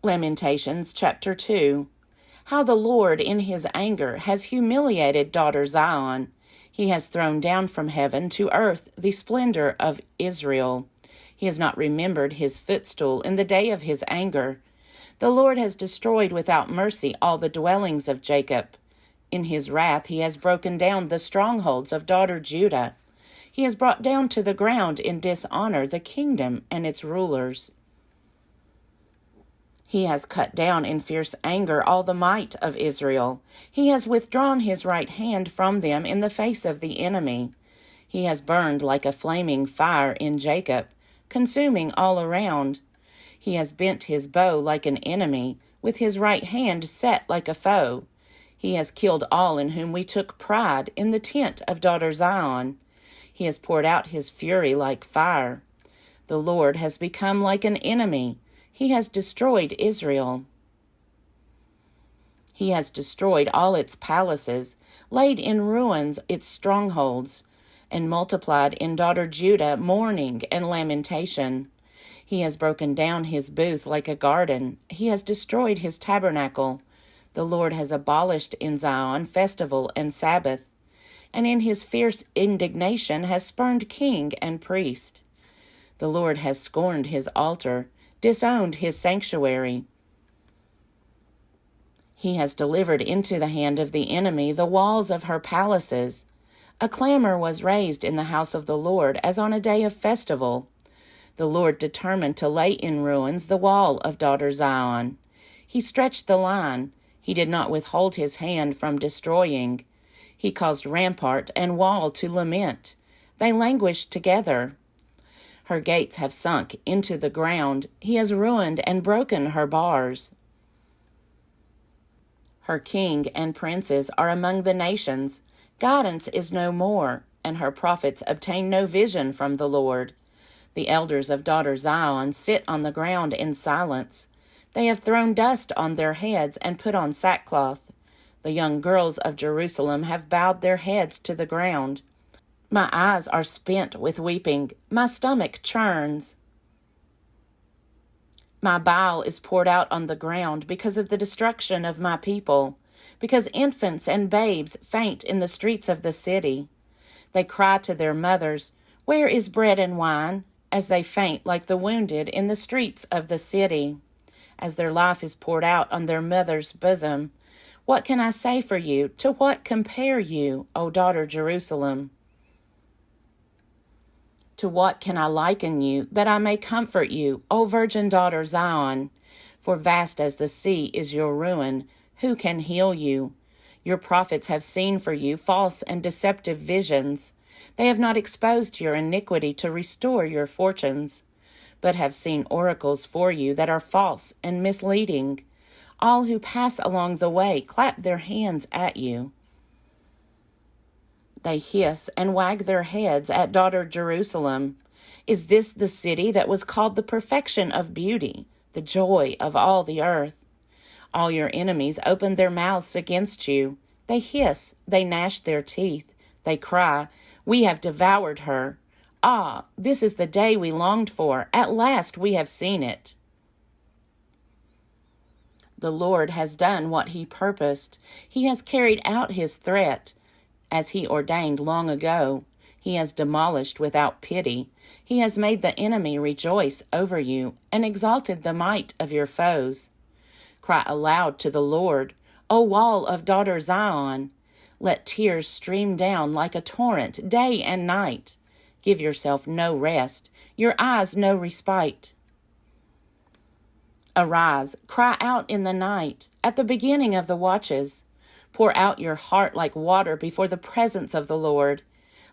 Lamentations chapter 2. How the Lord in his anger has humiliated daughter Zion. He has thrown down from heaven to earth the splendor of Israel. He has not remembered his footstool in the day of his anger. The Lord has destroyed without mercy all the dwellings of Jacob. In his wrath he has broken down the strongholds of daughter Judah. He has brought down to the ground in dishonor the kingdom and its rulers. He has cut down in fierce anger all the might of Israel. He has withdrawn his right hand from them in the face of the enemy. He has burned like a flaming fire in Jacob, consuming all around. He has bent his bow like an enemy, with his right hand set like a foe. He has killed all in whom we took pride in the tent of daughter Zion. He has poured out his fury like fire. The Lord has become like an enemy. He has destroyed Israel. He has destroyed all its palaces, laid in ruins its strongholds, and multiplied in daughter Judah mourning and lamentation. He has broken down his booth like a garden. He has destroyed his tabernacle. The Lord has abolished in Zion festival and Sabbath, and in his fierce indignation has spurned king and priest. The Lord has scorned his altar, disowned his sanctuary. He has delivered into the hand of the enemy the walls of her palaces. A clamor was raised in the house of the Lord as on a day of festival. The Lord determined to lay in ruins the wall of daughter Zion. He stretched the line. He did not withhold his hand from destroying. He caused rampart and wall to lament. They languished together. Her gates have sunk into the ground. He has ruined and broken her bars. Her king and princes are among the nations. Guidance is no more, and her prophets obtain no vision from the Lord. The elders of daughter Zion sit on the ground in silence. They have thrown dust on their heads and put on sackcloth. The young girls of Jerusalem have bowed their heads to the ground. My eyes are spent with weeping. My stomach churns. My bile is poured out on the ground because of the destruction of my people, because infants and babes faint in the streets of the city. They cry to their mothers, "Where is bread and wine?" as they faint like the wounded in the streets of the city. As their life is poured out on their mother's bosom. What can I say for you? To what compare you, O daughter Jerusalem? To what can I liken you, that I may comfort you, O virgin daughter Zion? For vast as the sea is your ruin, who can heal you? Your prophets have seen for you false and deceptive visions. They have not exposed your iniquity to restore your fortunes, but have seen oracles for you that are false and misleading. All who pass along the way clap their hands at you. They hiss and wag their heads at daughter Jerusalem. Is this the city that was called the perfection of beauty, the joy of all the earth? All your enemies open their mouths against you. They hiss, they gnash their teeth. They cry, "We have devoured her. Ah, this is the day we longed for. At last we have seen it." The Lord has done what he purposed. He has carried out his threat, as he ordained long ago. He has demolished without pity. He has made the enemy rejoice over you and exalted the might of your foes. Cry aloud to the Lord, O wall of daughter Zion. Let tears stream down like a torrent day and night. Give yourself no rest, your eyes no respite. Arise, cry out in the night, at the beginning of the watches. Pour out your heart like water before the presence of the Lord.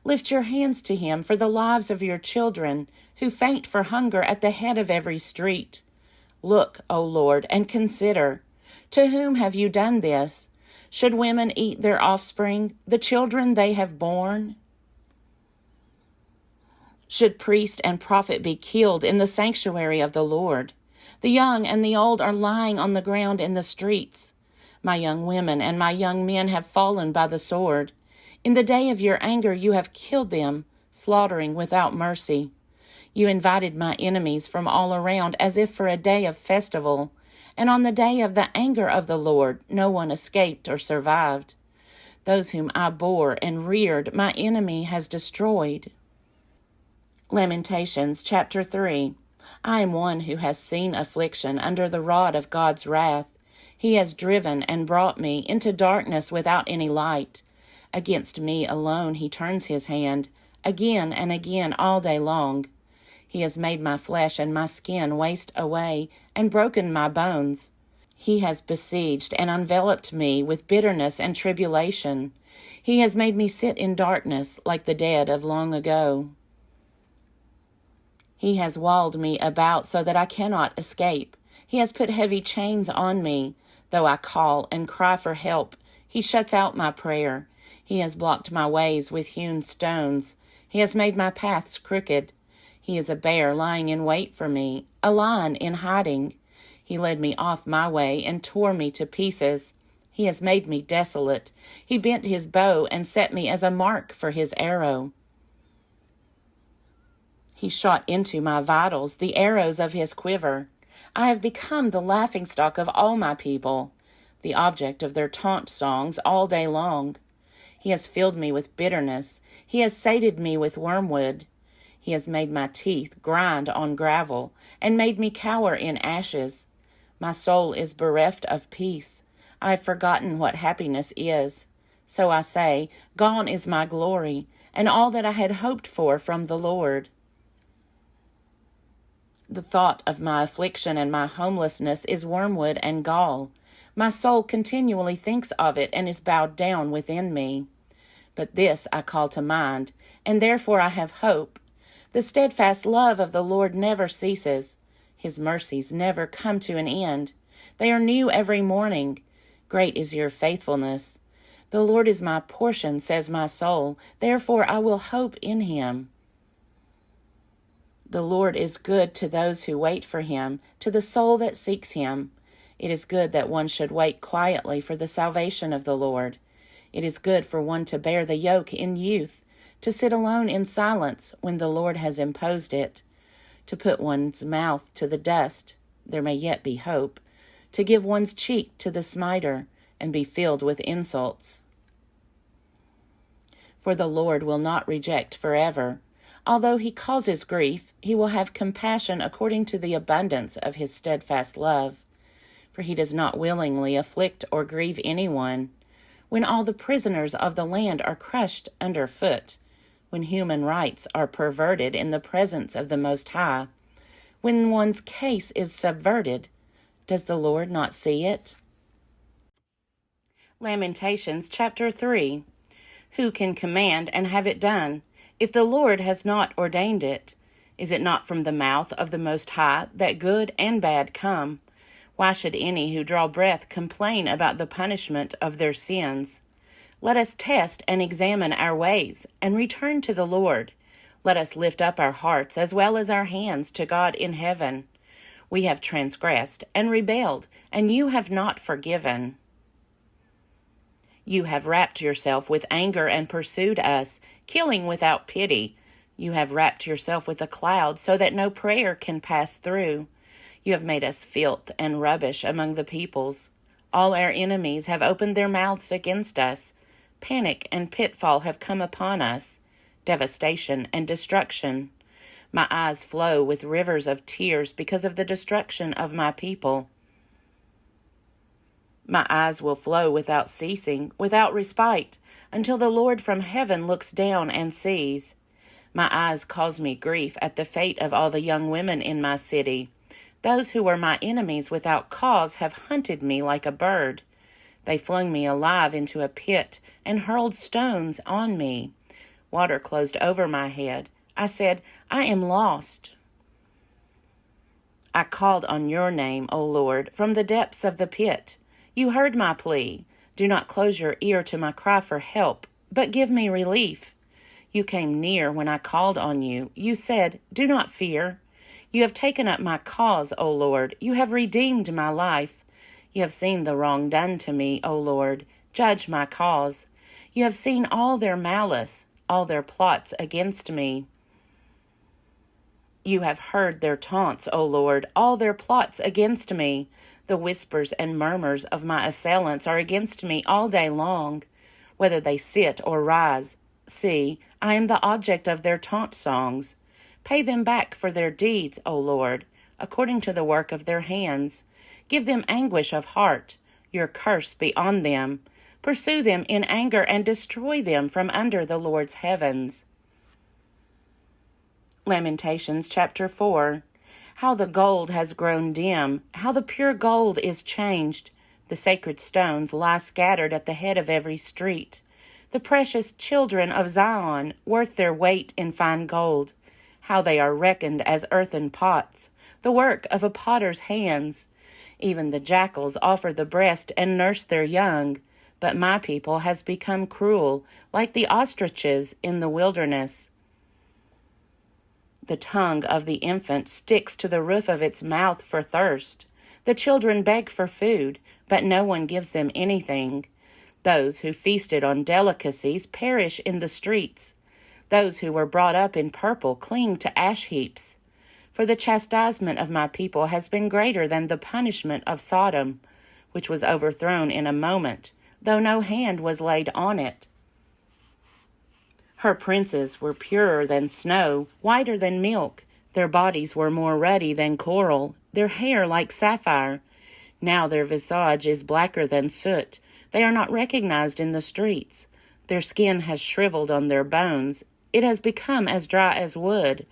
Lift your hands to him for the lives of your children, who faint for hunger at the head of every street. Look, O Lord, and consider. To whom have you done this? Should women eat their offspring, the children they have borne? Should priest and prophet be killed in the sanctuary of the Lord? The young and the old are lying on the ground in the streets. My young women and my young men have fallen by the sword. In the day of your anger you have killed them, slaughtering without mercy. You invited my enemies from all around as if for a day of festival, and on the day of the anger of the Lord no one escaped or survived. Those whom I bore and reared my enemy has destroyed. Lamentations chapter 3. I am one who has seen affliction under the rod of God's wrath. He has driven and brought me into darkness without any light. Against me alone he turns his hand, again and again all day long. He has made my flesh and my skin waste away, and broken my bones. He has besieged and enveloped me with bitterness and tribulation. He has made me sit in darkness like the dead of long ago. He has walled me about so that I cannot escape. He has put heavy chains on me. Though I call and cry for help, he shuts out my prayer. He has blocked my ways with hewn stones. He has made my paths crooked. He is a bear lying in wait for me, a lion in hiding. He led me off my way and tore me to pieces. He has made me desolate. He bent his bow and set me as a mark for his arrow. He shot into my vitals the arrows of his quiver. I have become the laughingstock of all my people, the object of their taunt songs all day long. He has filled me with bitterness. He has sated me with wormwood. He has made my teeth grind on gravel and made me cower in ashes. My soul is bereft of peace. I have forgotten what happiness is. So I say, gone is my glory, and all that I had hoped for from the Lord. The thought of my affliction and my homelessness is wormwood and gall. My soul continually thinks of it and is bowed down within me. But this I call to mind, and therefore I have hope. The steadfast love of the Lord never ceases. His mercies never come to an end. They are new every morning. Great is your faithfulness. The Lord is my portion, says my soul. Therefore I will hope in him. The Lord is good to those who wait for him, to the soul that seeks him. It is good that one should wait quietly for the salvation of the Lord. It is good for one to bear the yoke in youth, to sit alone in silence when the Lord has imposed it, to put one's mouth to the dust, there may yet be hope, to give one's cheek to the smiter, and be filled with insults. For the Lord will not reject forever. Although he causes grief, he will have compassion according to the abundance of his steadfast love. For he does not willingly afflict or grieve anyone. When all the prisoners of the land are crushed under foot, when human rights are perverted in the presence of the Most High, when one's case is subverted, does the Lord not see it? Lamentations chapter 3. Who can command and have it done, if the Lord has not ordained it? Is it not from the mouth of the Most High that good and bad come? Why should any who draw breath complain about the punishment of their sins? Let us test and examine our ways and return to the Lord. Let us lift up our hearts as well as our hands to God in heaven. We have transgressed and rebelled, and you have not forgiven. You have wrapped yourself with anger and pursued us, killing without pity. You have wrapped yourself with a cloud so that no prayer can pass through. You have made us filth and rubbish among the peoples. All our enemies have opened their mouths against us. Panic and pitfall have come upon us, devastation and destruction. My eyes flow with rivers of tears because of the destruction of my people. My eyes will flow without ceasing, without respite, until the Lord from heaven looks down and sees. My eyes cause me grief at the fate of all the young women in my city. Those who were my enemies without cause have hunted me like a bird. They flung me alive into a pit and hurled stones on me. Water closed over my head. I said, I am lost. I called on your name, O Lord, from the depths of the pit. You heard my plea. Do not close your ear to my cry for help, but give me relief. You came near when I called on you. You said, do not fear. You have taken up my cause, O Lord. You have redeemed my life. You have seen the wrong done to me, O Lord. Judge my cause. You have seen all their malice, all their plots against me. You have heard their taunts, O Lord, all their plots against me. The whispers and murmurs of my assailants are against me all day long. Whether they sit or rise, see, I am the object of their taunt songs. Pay them back for their deeds, O Lord, according to the work of their hands. Give them anguish of heart. Your curse be on them. Pursue them in anger and destroy them from under the Lord's heavens. Lamentations chapter 4. How the gold has grown dim, how the pure gold is changed. The sacred stones lie scattered at the head of every street. The precious children of Zion, worth their weight in fine gold. How they are reckoned as earthen pots, the work of a potter's hands. Even the jackals offer the breast and nurse their young. But my people has become cruel, like the ostriches in the wilderness. The tongue of the infant sticks to the roof of its mouth for thirst. The children beg for food, but no one gives them anything. Those who feasted on delicacies perish in the streets. Those who were brought up in purple cling to ash heaps. For the chastisement of my people has been greater than the punishment of Sodom, which was overthrown in a moment, though no hand was laid on it. Her princes were purer than snow, whiter than milk. Their bodies were more ruddy than coral, their hair like sapphire. Now their visage is blacker than soot. They are not recognized in the streets. Their skin has shriveled on their bones. It has become as dry as wood.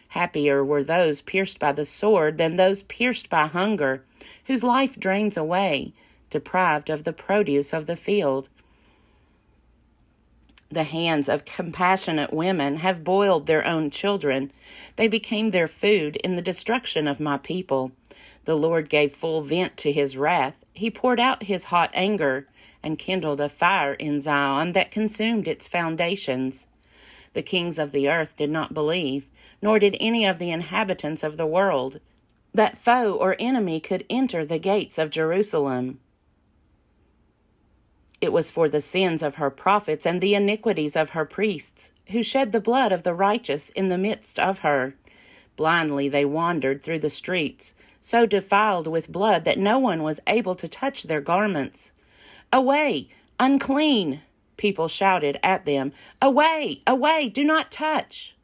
Happier were those pierced by the sword than those pierced by hunger, whose life drains away, deprived of the produce of the field. The hands of compassionate women have boiled their own children. They became their food in the destruction of my people. The Lord gave full vent to his wrath. He poured out his hot anger and kindled a fire in Zion that consumed its foundations. The kings of the earth did not believe, nor did any of the inhabitants of the world, that foe or enemy could enter the gates of Jerusalem. It was for the sins of her prophets and the iniquities of her priests, who shed the blood of the righteous in the midst of her. Blindly they wandered through the streets, so defiled with blood that no one was able to touch their garments. "Away, unclean!" people shouted at them. "Away, away, do not touch!"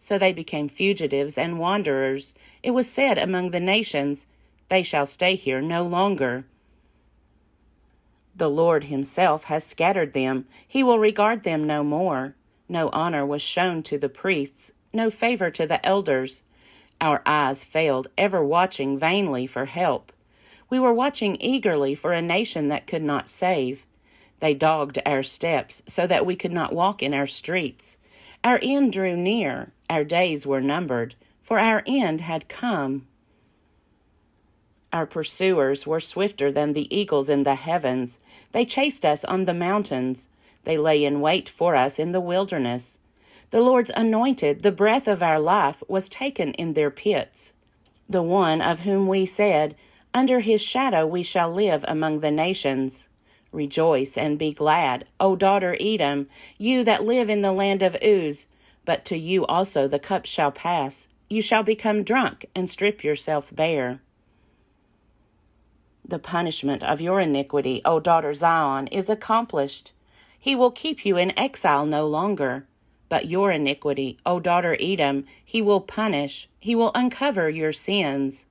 So they became fugitives and wanderers. It was said among the nations, "They shall stay here no longer." The Lord himself has scattered them. He will regard them no more. No honor was shown to the priests, no favor to the elders. Our eyes failed, ever watching vainly for help. We were watching eagerly for a nation that could not save. They dogged our steps so that we could not walk in our streets. Our end drew near. Our days were numbered, for our end had come. Our pursuers were swifter than the eagles in the heavens. They chased us on the mountains. They lay in wait for us in the wilderness. The Lord's anointed, the breath of our life, was taken in their pits. The one of whom we said, "Under his shadow we shall live among the nations." Rejoice and be glad, O daughter Edom, you that live in the land of Uz. But to you also the cup shall pass. You shall become drunk and strip yourself bare. The punishment of your iniquity, O daughter Zion, is accomplished. He will keep you in exile no longer. But your iniquity, O daughter Edom, he will punish. He will uncover your sins.